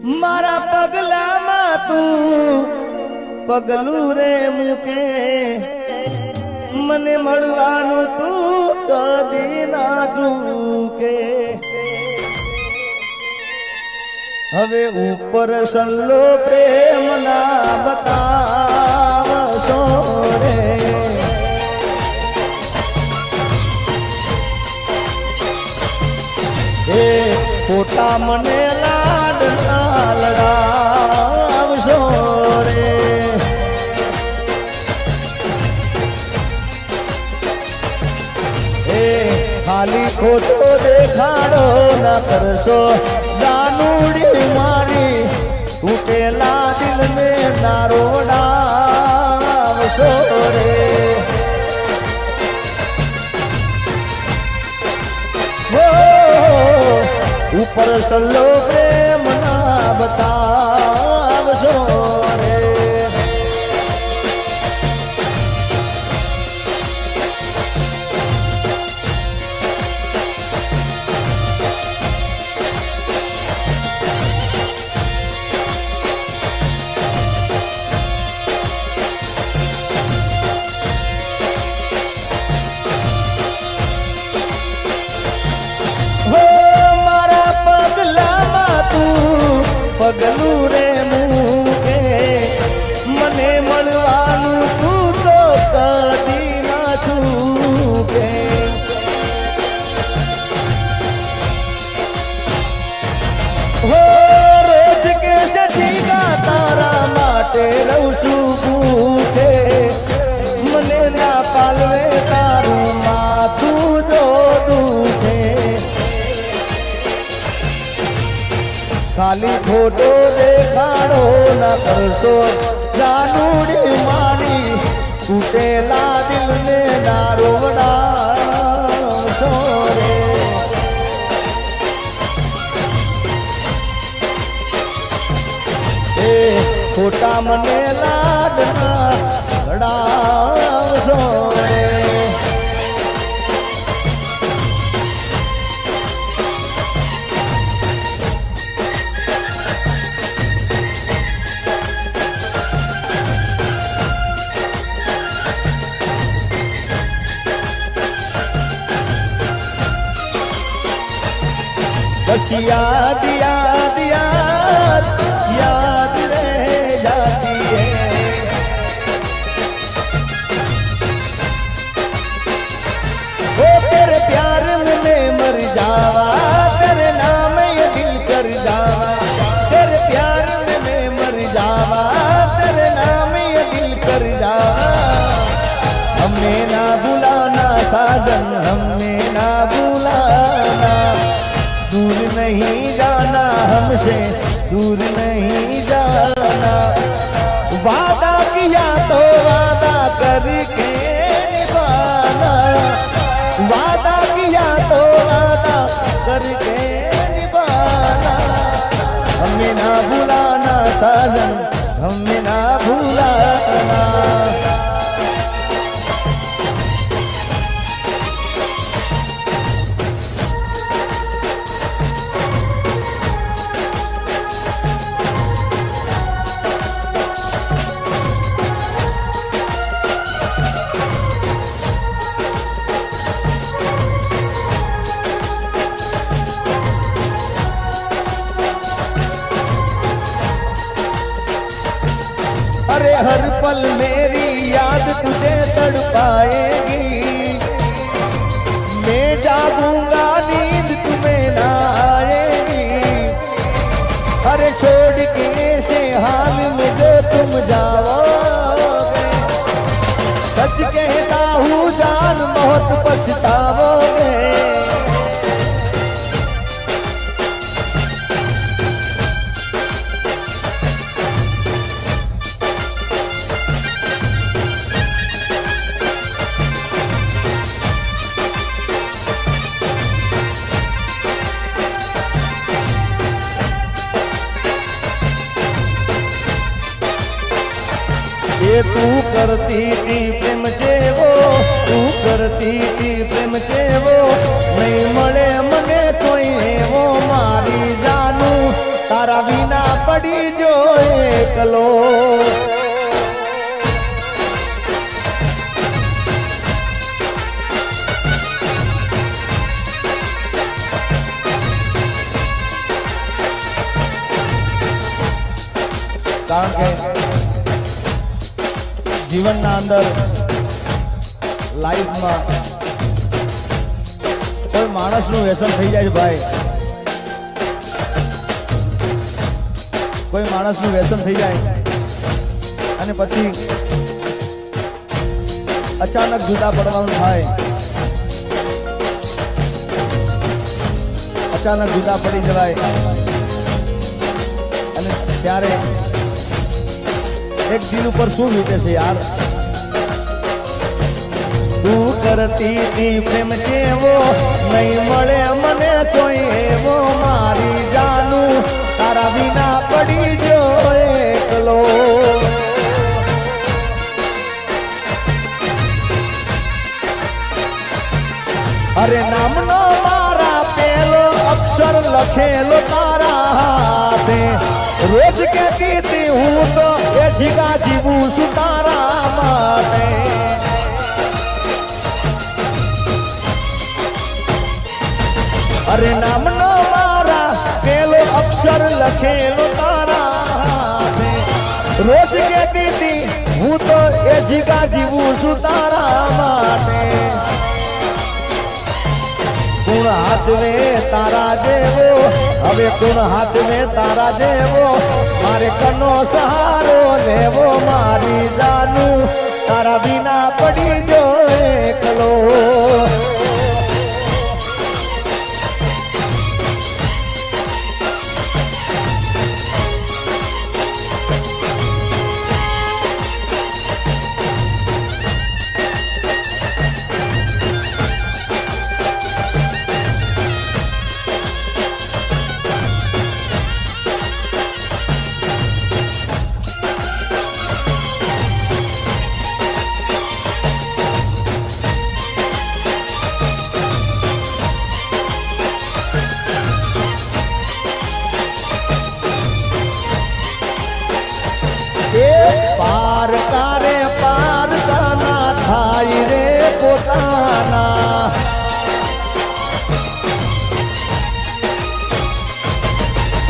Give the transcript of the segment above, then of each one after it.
मारा पगला मा तू पगलू रे मुके मने मळवानु तू कदी ना चूके हवे ऊपर सल्लो प्रेम ना बताव सोरे ए खोटा मने लाड ना लड़ाव सोरे ए खाली खोटो देखाड़ो ना करशो जानूड़ी मारी उठेला दिल में नारोड़ा सोरे वो ऊपर सल्लो प्रेम ना बताव सोरे पगलू रे मुके मने मळवानु तू तो कदी ना छूके हो रोज के सठीका तारा माटे रहूं भूखे मने ना पालवे तारू माथू जो दुखे खाली फोटो देखाड़ो ना करशो जानूड़ी मारी टूटेला दिल में नारोड़ा सोरे ए खोटा मने लाडना बड़ा सोरे बस याद याद याद याद रह जाती है वो तेरे प्यार में मैं मर जावा तेरे नाम ये दिल कर जावा तेरे प्यार में मैं मर जावा तेरे नाम ये दिल कर जावा हमें ना बुलाना साजन हमें ना बुलाना दूर नहीं जाना हमसे दूर नहीं जाना वादा किया तो वादा करके निभाना वादा किया तो वादा करके निभाना हमें ना भुलाना साजन हमें ना भुलाना अरे हर पल मेरी याद तुझे तड़पाएगी मैं जागूंगा नींद तुम्हें ना आएगी अरे छोड़ के ऐसे हाल में जो तुम जाओगे सच कहता हूँ जान बहुत पछताओगे ये तू करती थी प्रेम से वो तू करती थी प्रेम से वो नहीं मळे मने कोई वो मारी जानू तारा बिना એકલો કારણ કે જીવનના અંદર લાઈફમાં કોઈ માણસનું વ્યસન થઈ જાય છે ભાઈ, કોઈ માણસનું વ્યસન થઈ જાય અને પછી અચાનક જુદા પડવાનું થાય, અચાનક જુદા પડી જવાય અને ત્યારે એક દિલ ઉપર શું વીતે છે યાર। તું કરતી તી પ્રેમ જેવો નહીં મળે મને જોઈ એવો, મારી જાનું તારા વિના પડી જો એકલો। અરે નામનો મારા પેલો અક્ષર લખેલો તારા હાથે, રોજ કહેતી તી હું તો એ જીગા જીવું છું તારા માટે। અરે નામનો મારા પેલો અક્ષર લખેલો તારા હાથે, રોજ કહેતી તી હું તો એ જીગા જીવું છું તારા માટે। કોણ હાચવે તારા જેવો, હવે કોણ હાચવે તારા જેવો, મારે કનો સહારો લેવો, મારી જાનું તારા વિના પડી જો એકલો। पार कारे पार काना थाई रे पोताना,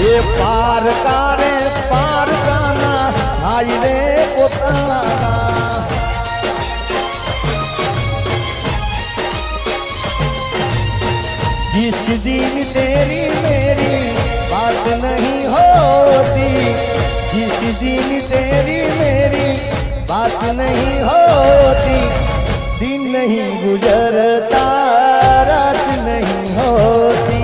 ये पार कारे पार काना थाई रे पोताना। जिस दिन तेरी मेरी बात नहीं होती, जिस दिन तेरी मेरी बात नहीं होती, दिन नहीं गुजरता रात नहीं होती।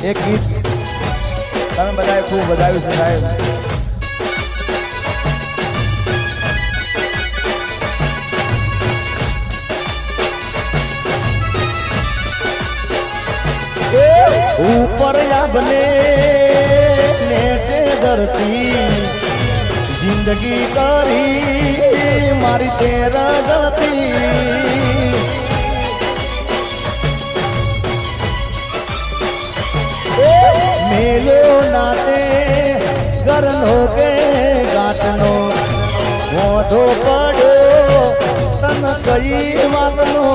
एक गीत તમે બધાએ ખૂબ બધાયું છે સાહેબ। ऊपर या बने नीचे धरती, जिंदगी करी मारी तेरा गलती। मेलो नाते गरन हो गए गाटनो, मोधो पड़ो तन कई वातनो।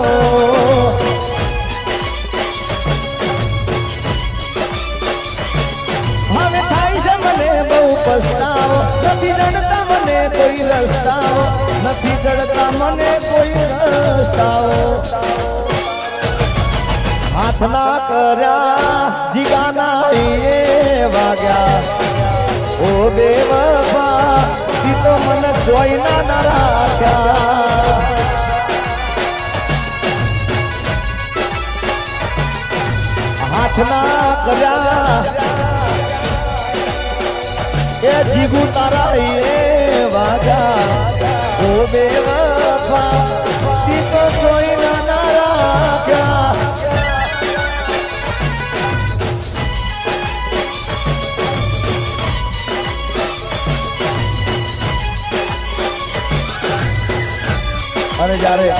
पछताओ નથી જડતા મને કોઈ રસ્તાઓ, નથી જડતા મને કોઈ રસ્તાઓ। હાથ ના કર્યા જીગાના એ વાગ્યા, ઓ બેવફા તી તો મને જોઈ ના રાખ્યા। હાથ ના કર્યા ए जीगू तारा ये वागा, ओ बेवफा ती तो कोई ना राख्या। अरे जारे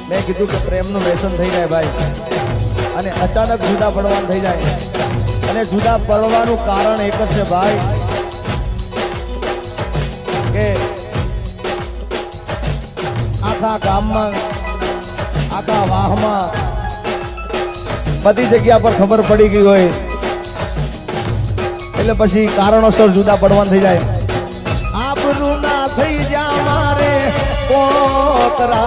मैं कीधुं के प्रेमनुं व्यसन थई जाय भाई अने अचानक जुदा पड़वानुं थई जाय अने जुदा पड़वानुं कारण एक ज छे भाई के आखा गाममां आखा वाहमां बधी जग्या पर खबर पड़ी गई होय એટલે પછી કારણોસર जुदा પડવાનું થઈ જાય આબરૂ ના થઈ જા મારે પોતરા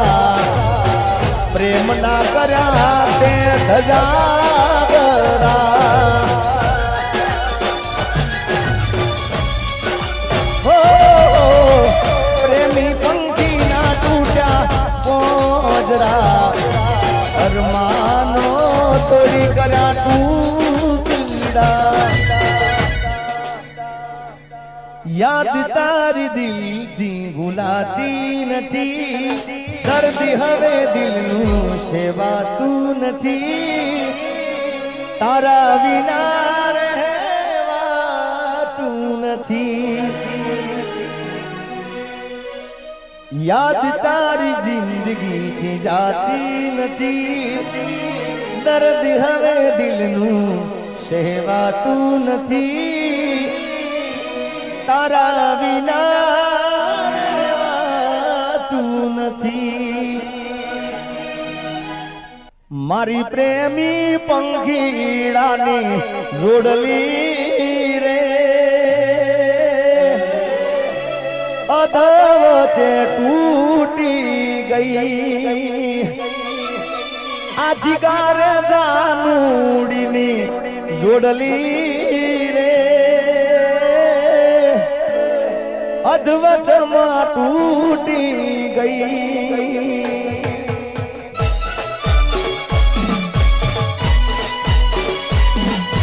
પ્રેમ ના કર્યા તે ધજાગરા હો પ્રેમી પંખી ના તૂટ્યા પોજરા અરમાનો તોડી કર્યા તૂટડા याद तारी दिल थी भूलाती नथी दर्द हवे दिल नू सेवातू नथी तारा विना रहेवातू नथी याद तारी जिंदगी थी जाती नथी दर्द हवे दिल नू सेवातू नथी तारा विना रहेवातू नथी मारी प्रेमी पंखीड़ाने जोड़ली रे अधवचे टूटी गई आजिगार जानूड़ी ने जोड़ली अधवच मां टूटी गई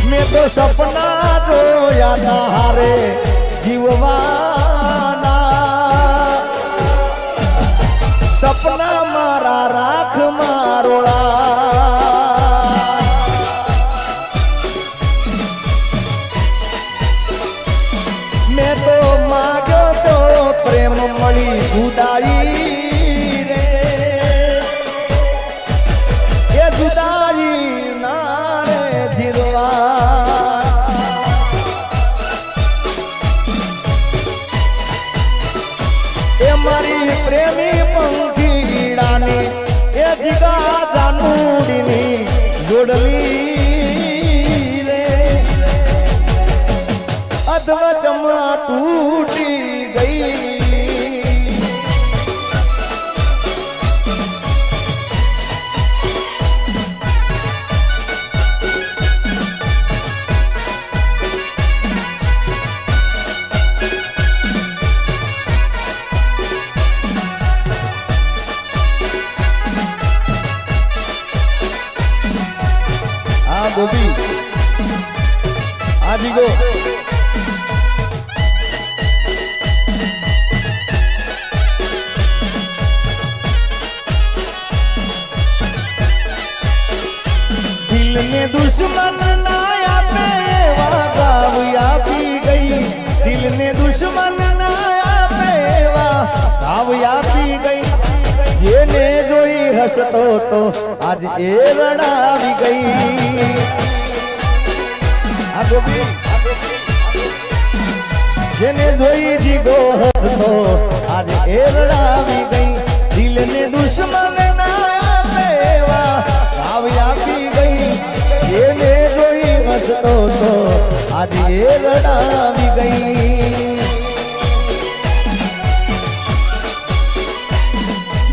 मैं तो सपना जोया था हारे जीववाना सपना मारा राख मारोड़ा मैं तो मांगो तो प्रेम मળી जुदाई रे ये जुदाई ना रे जिरवा ये मारी प्रेमी पंखीड़ानी ये जिगा जानूड़ीनी जोड़ली रे अधवच मां टूटी गई हाँ गोपी आज ही गो दुश्मन नाया पे गाव पी गई दिल ने दुश्मन नाया पे गाव पी गई जेने जोई हसतो तो आज ए रड़ावी गई जेने जोई जीगो हसतो आज ए रड़ावी गई दिल ने दुश्मन नाया पे गाव पी गई ये जोई हसतो तो आज ये रड़ावी गई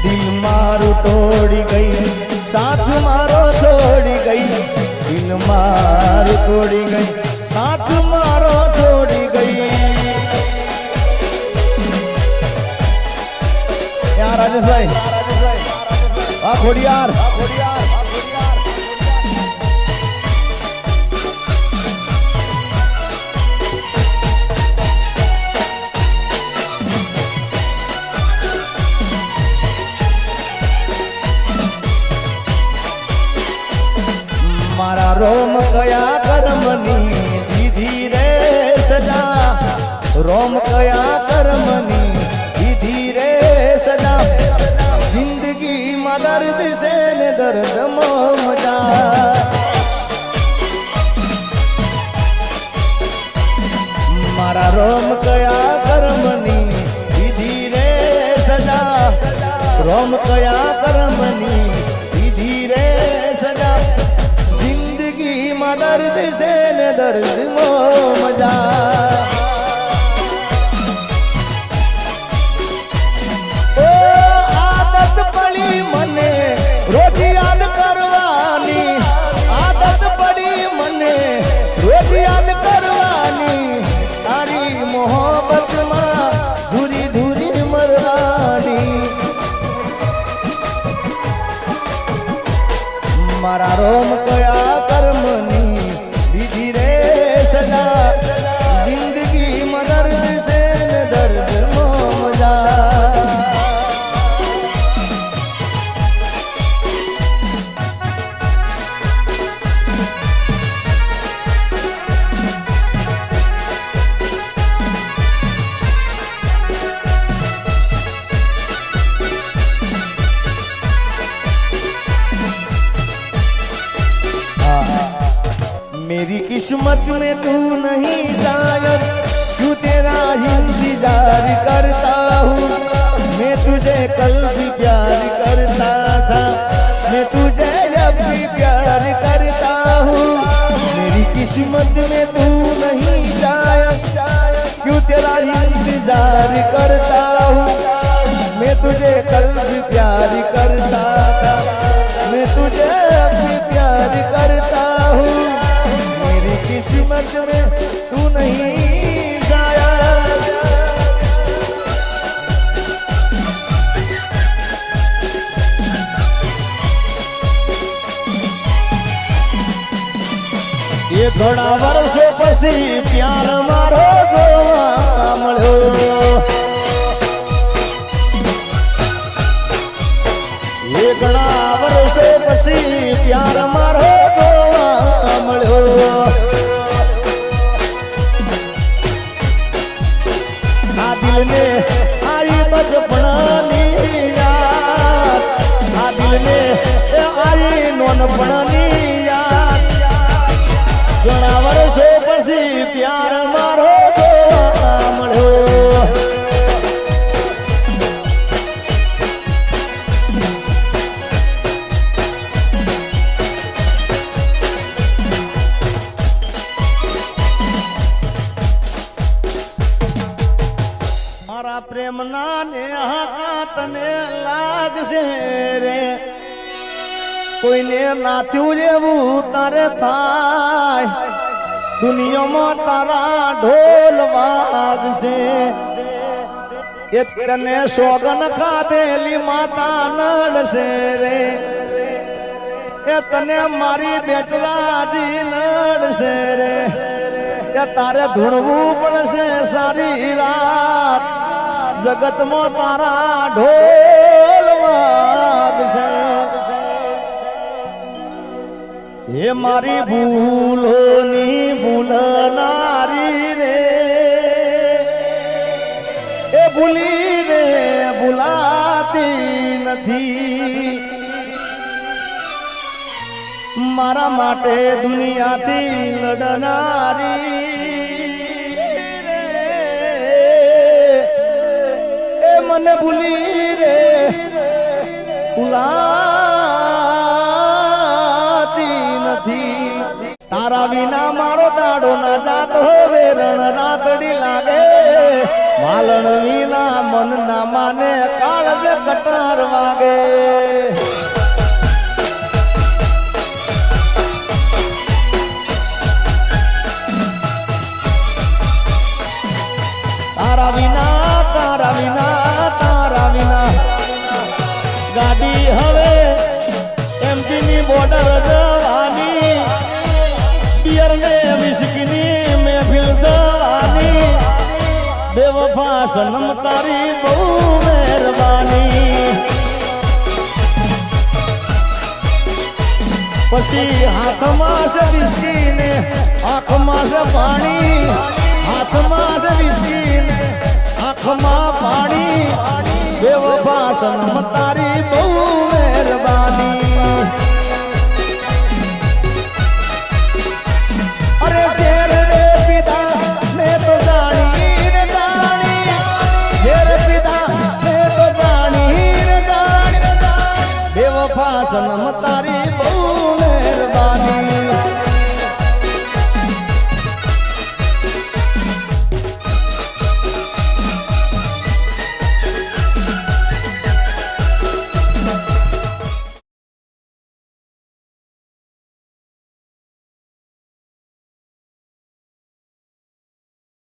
दिल मारू तोड़ी गई साथ मारो छोड़ी गई दिल मारू तोड़ी गई साथ मारो छोड़ी गई यार राजेश भाई वाह खोड़ियार मारा रोम कया कर्मनी दीदी रे सजा रोम कया कर्मनी दीदी रे सजा जिंदगी માં દર્દ છે ને દર્દ મજા મારા રોમ કયા કર્મની દીધી રે સજા રોમ કયા કર્મની દીધી રે સજા જિંદગી માં દર્દ છે ને દર્દ મજા મને રોજ યાદ કરવાની આદત પડી મને રોજ યાદ કરવાની તારી મોહબ્બતમાં ધૂરી ધૂરી મરવાની મારા રોમ કયા કર્મની દીધી રે સજા જિંદગી માં દર્દ છે ને દર્દ મજા मेरी किस्मत में तू नहीं शायद क्यों तेरा इंतजार करता हूँ मैं तुझे कल भी प्यार करता था मैं तुझे जब भी प्यार करता हूँ मेरी किस्मत में तू नहीं शायद क्यों तेरा इंतजार करता हूँ मैं तुझे कल भी प्यार करता था मैं तुझे अब भी प्यार करता हूँ किस्मत में तू नहीं शायद ये थोड़ा वर्षों पसी प्यार मारो जोवा मळ्यो ये घणा वर्षों पसी प्यार मारो जोवा मळ्यो दिल ने आई बचपनानी याद आ दिल ने आई नोनपणानी याद घणा वर्षो पछी प्यार मारो जोवा मळ्यो मारा प्रेम नाने तने लागशे रे कोई ने नाथ्यू जेवू तारे थाय दुनिया में तारा ढोल वागशे ये तने सोगन खाधेली माता नड़शे रे ये तने मारी बेचराजी नड़शे रे ये तारे धुणवू पड़शे सारी रात जगत में तारा ढोल वागशे ये मारी भूलोनी भूलनारी रे ए भूली रे भूलाती नथी मारा माटे दुनिया थी लड़नारी मन भूली रे भुलाती नथी तारा विना मारो दाड़ो न जात होवे रण रातड़ी लागे मालन विना मन ना माने काळज कटार वागे तारा विना गाड़ी हवे एमपी नी बॉर्डर जवानी बियर ने विस्की महफिल जवानी बेवफा सनम तारी बहु मेहरबानी पसी हाथ में से विस्की ने आँख में से पानी हाथ में से विस्की ने आँख में पानी बेवफा सनम तारी बहु